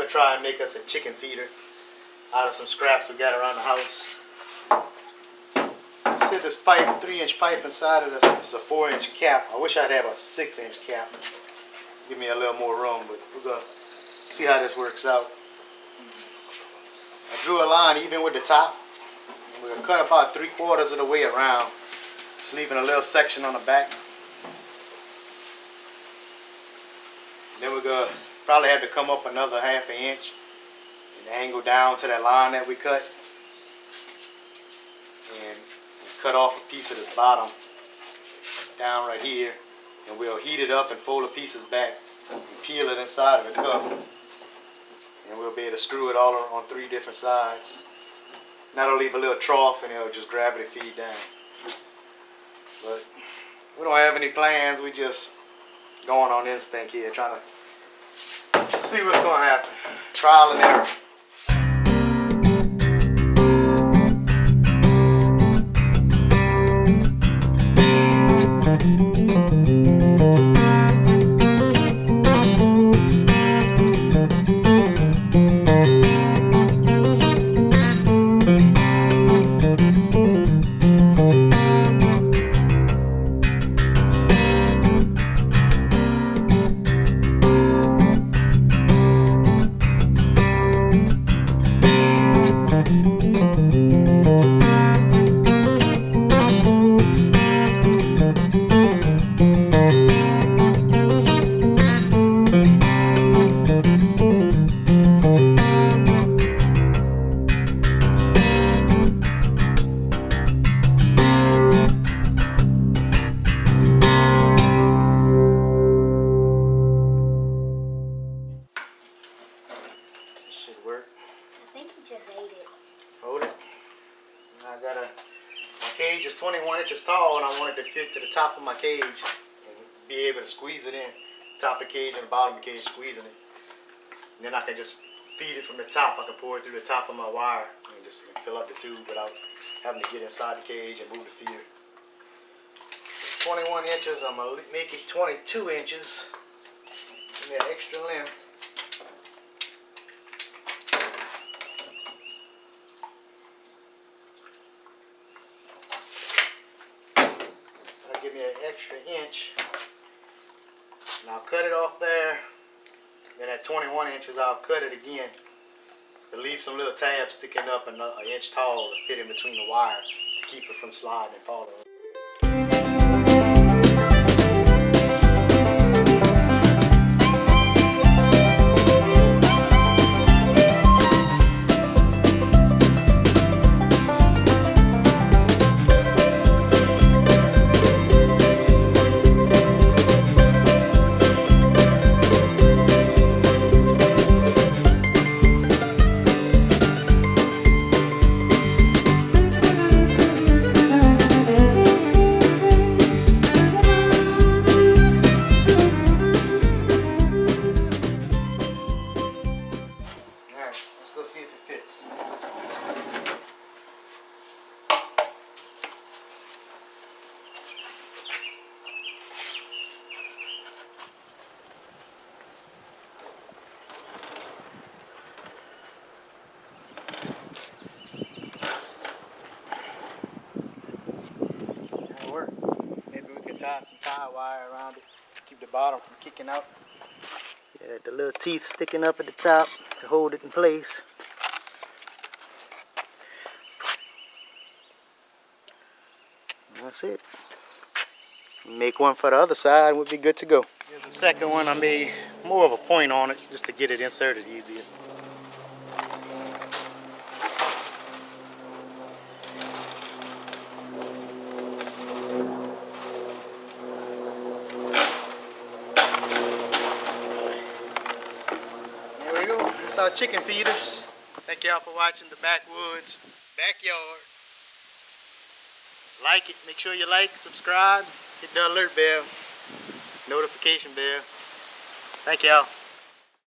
try and make us a chicken feeder out of some scraps we got around the house. See this pipe, 3-inch pipe inside of this. It's a 4-inch cap. I wish I'd have a 6-inch cap. Give me a little more room, but we're gonna see how this works out. I drew a line even with the top. We're gonna cut about 3/4 of the way around, just leaving a little section on the back. Then we're gonna probably have to come up another 1/2 inch and angle down to that line that we cut, and cut off a piece of this bottom down right here, and we'll heat it up and fold the pieces back and peel it inside of the cup, and we'll be able to screw it all on 3 different sides. That'll leave a little trough and it'll just gravity feed down. But we don't have any plans. We just going on instinct here, trying to see what's going to happen. Trial and error. Hold it. I got my cage is 21 inches tall, and I want it to fit to the top of my cage and be able to squeeze it in. Top of the cage and the bottom of the cage, squeezing it. And then I can just feed it from the top. I can pour it through the top of my wire and just fill up the tube without having to get inside the cage and move the feeder. 21 inches, I'm going to make it 22 inches. Give me an extra length. Give me an extra inch, and I'll cut it off there. Then at 21 inches I'll cut it again to leave some little tabs sticking up an inch tall to fit in between the wire to keep it from sliding and falling. See if it fits. That'll work. Maybe we could tie some tie wire around it, keep the bottom from kicking out. Yeah, the little teeth sticking up at the top to hold it in place. That's it. Make one for the other side and we'll be good to go. Here's the second one. I made more of a point on it just to get it inserted easier. There we go. That's our chicken feeders. Thank y'all for watching the Backwoods Backyard. Like it, make sure you like, subscribe, hit the alert bell, notification bell. Thank y'all.